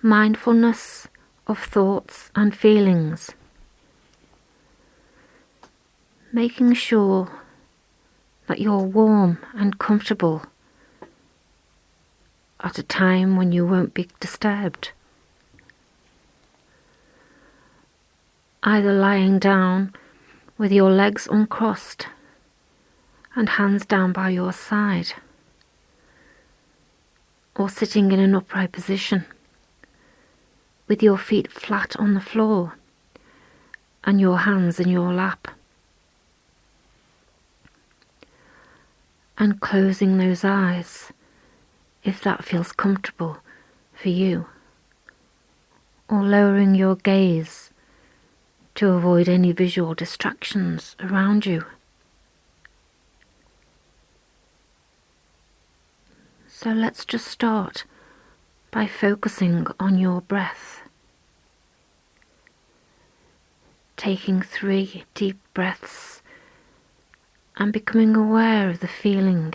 mindfulness of thoughts and feelings, making sure that you're warm and comfortable at a time when you won't be disturbed. Either lying down with your legs uncrossed and hands down by your side, or sitting in an upright position with your feet flat on the floor and your hands in your lap, and closing those eyes if that feels comfortable for you, or lowering your gaze to avoid any visual distractions around you. So let's just start by focusing on your breath. Taking 3 deep breaths and becoming aware of the feeling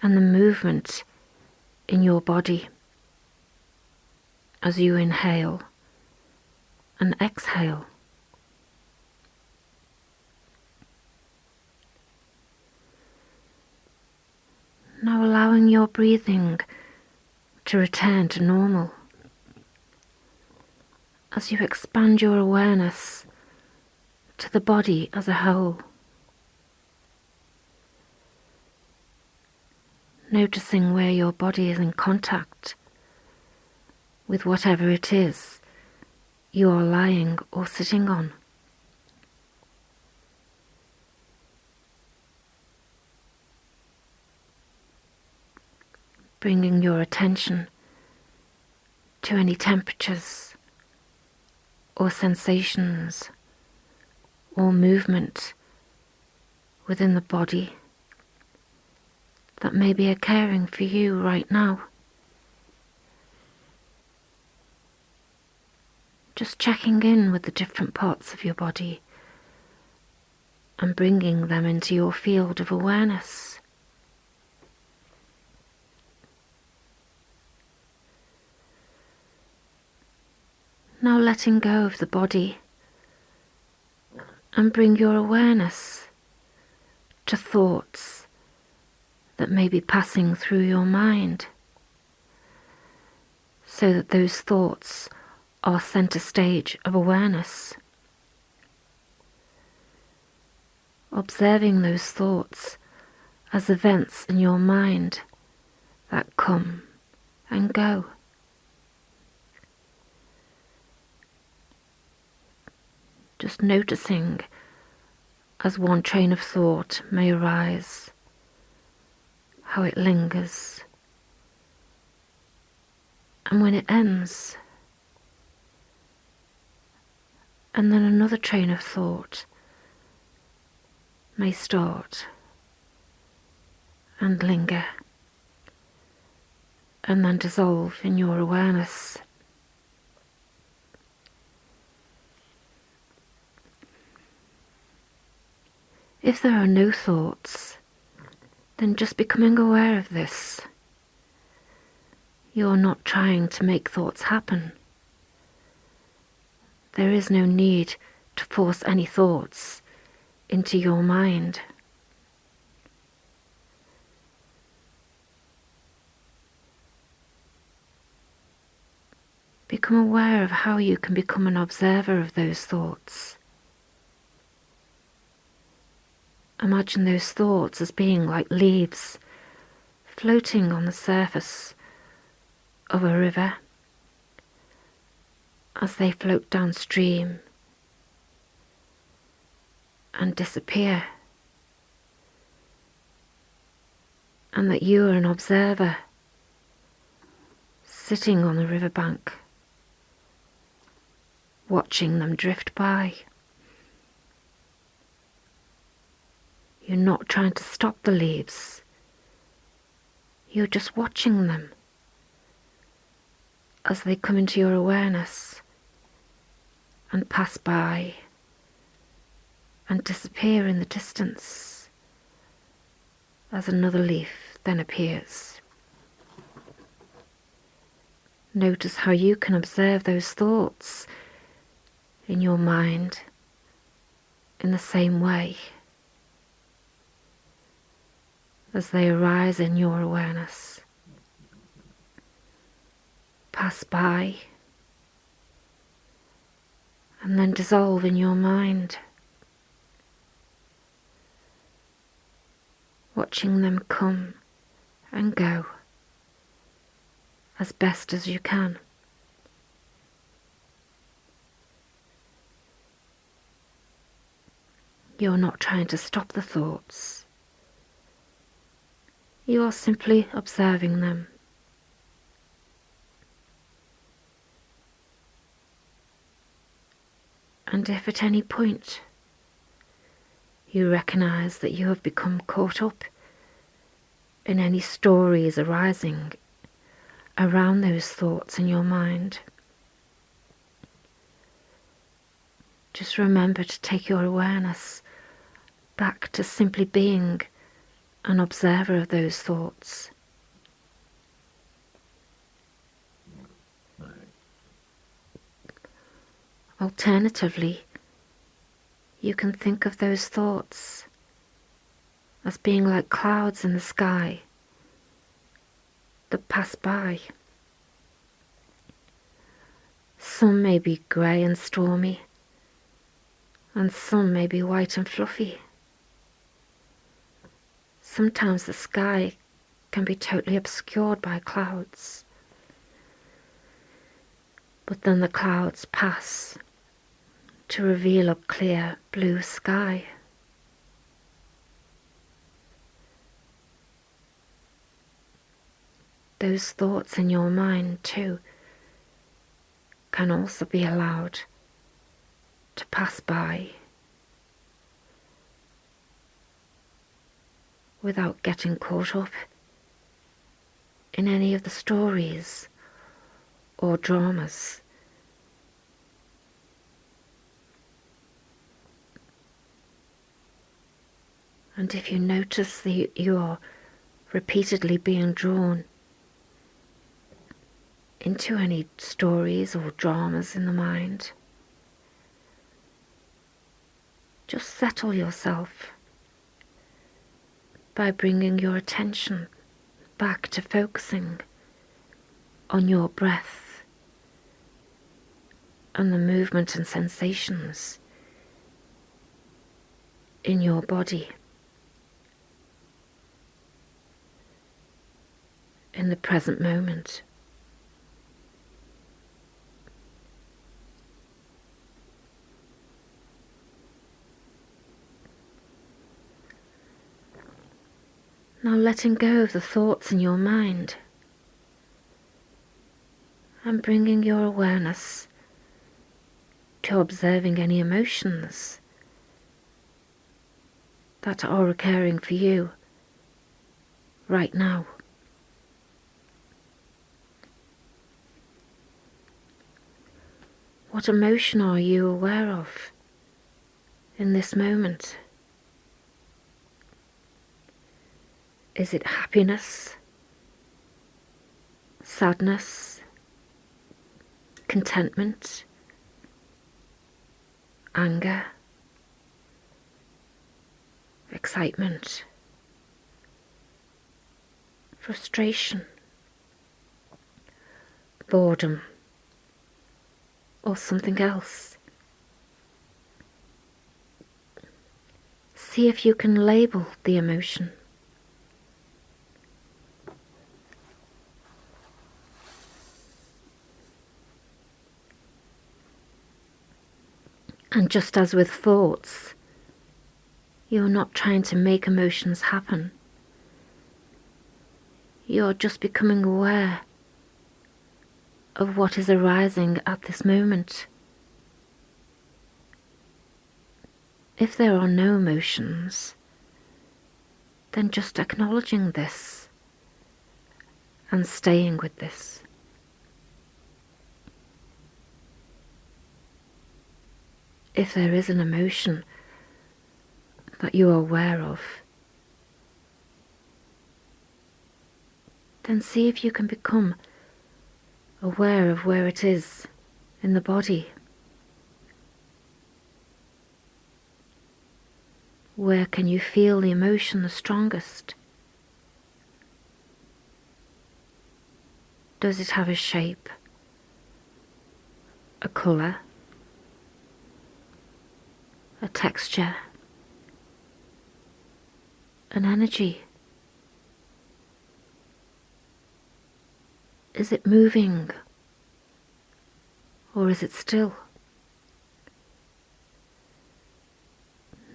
and the movement in your body as you inhale and exhale. Now allowing your breathing to return to normal as you expand your awareness to the body as a whole. Noticing where your body is in contact with whatever it is you are lying or sitting on. Bringing your attention to any temperatures or sensations or movement within the body that may be occurring for you right now. Just checking in with the different parts of your body and bringing them into your field of awareness. Now letting go of the body and bring your awareness to thoughts that may be passing through your mind, so that those thoughts are center stage of awareness. Observing those thoughts as events in your mind that come and go. Just noticing as one train of thought may arise, how it lingers, and when it ends, and then another train of thought may start and linger, and then dissolve in your awareness. If there are no thoughts, then just becoming aware of this. You're not trying to make thoughts happen. There is no need to force any thoughts into your mind. Become aware of how you can become an observer of those thoughts. Imagine those thoughts as being like leaves floating on the surface of a river as they float downstream and disappear, and that you are an observer sitting on the riverbank, watching them drift by. You're not trying to stop the leaves. You're just watching them as they come into your awareness and pass by and disappear in the distance as another leaf then appears. Notice how you can observe those thoughts in your mind in the same way as they arise in your awareness. Pass by and then dissolve in your mind, watching them come and go as best as you can. You're not trying to stop the thoughts. You are simply observing them. And if at any point you recognize that you have become caught up in any stories arising around those thoughts in your mind, just remember to take your awareness back to simply being an observer of those thoughts. Alternatively, you can think of those thoughts as being like clouds in the sky that pass by. Some may be grey and stormy, and some may be white and fluffy. Sometimes the sky can be totally obscured by clouds, but then the clouds pass to reveal a clear blue sky. Those thoughts in your mind too can also be allowed to pass by without getting caught up in any of the stories or dramas. And if you notice that you are repeatedly being drawn into any stories or dramas in the mind, just settle yourself by bringing your attention back to focusing on your breath and the movement and sensations in your body in the present moment. Now letting go of the thoughts in your mind and bringing your awareness to observing any emotions that are occurring for you right now. What emotion are you aware of in this moment? Is it happiness, sadness, contentment, anger, excitement, frustration, boredom, or something else? See if you can label the emotion. And just as with thoughts, you're not trying to make emotions happen. You're just becoming aware of what is arising at this moment. If there are no emotions, then just acknowledging this and staying with this. If there is an emotion that you are aware of, then see if you can become aware of where it is in the body. Where can you feel the emotion the strongest? Does it have a shape, a colour, a texture, an energy? Is it moving, or is it still?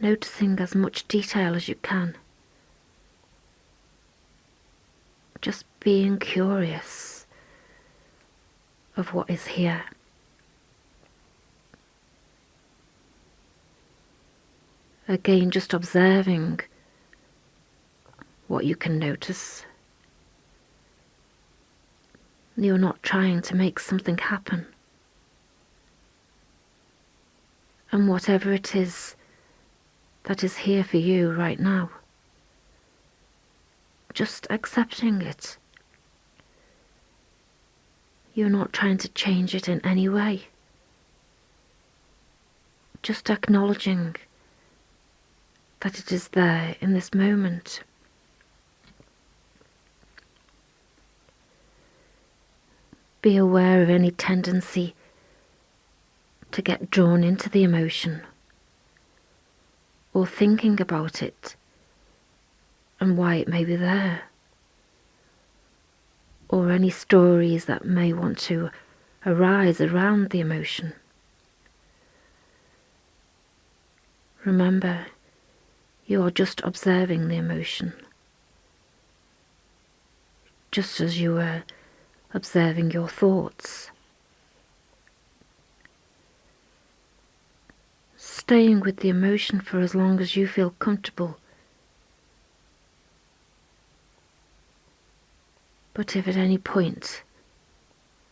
Noticing as much detail as you can. Just being curious of what is here. Again, just observing what you can notice. You're not trying to make something happen. And whatever it is that is here for you right now, just accepting it. You're not trying to change it in any way. Just acknowledging that it is there in this moment. Be aware of any tendency to get drawn into the emotion or thinking about it and why it may be there, or any stories that may want to arise around the emotion. Remember, you are just observing the emotion, just as you were observing your thoughts. Staying with the emotion for as long as you feel comfortable. But if at any point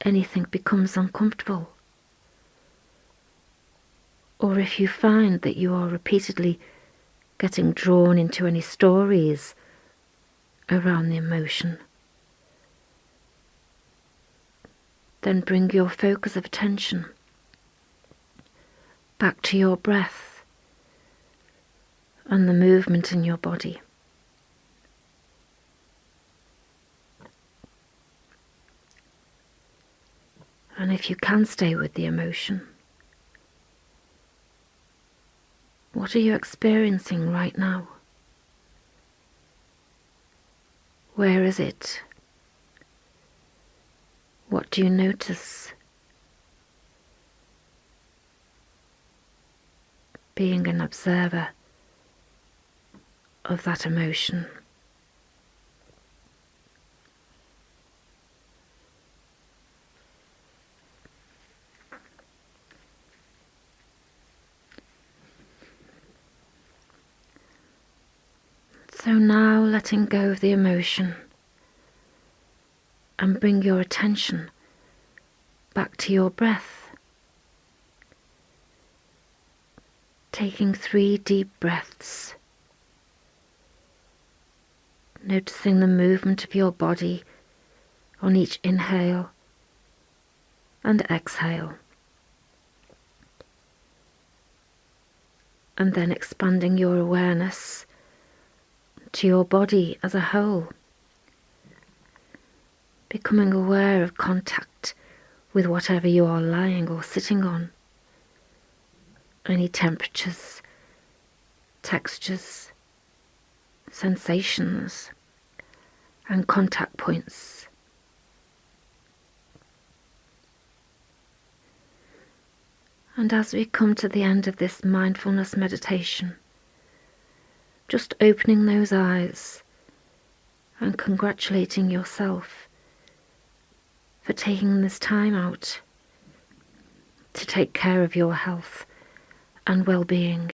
anything becomes uncomfortable, or if you find that you are repeatedly getting drawn into any stories around the emotion, then bring your focus of attention back to your breath and the movement in your body. And if you can stay with the emotion, what are you experiencing right now? Where is it? What do you notice? Being an observer of that emotion. So now letting go of the emotion and bring your attention back to your breath. Taking 3 deep breaths. Noticing the movement of your body on each inhale and exhale. And then expanding your awareness to your body as a whole. Becoming aware of contact with whatever you are lying or sitting on. Any temperatures, textures, sensations, and contact points. And as we come to the end of this mindfulness meditation, just opening those eyes and congratulating yourself for taking this time out to take care of your health and well-being.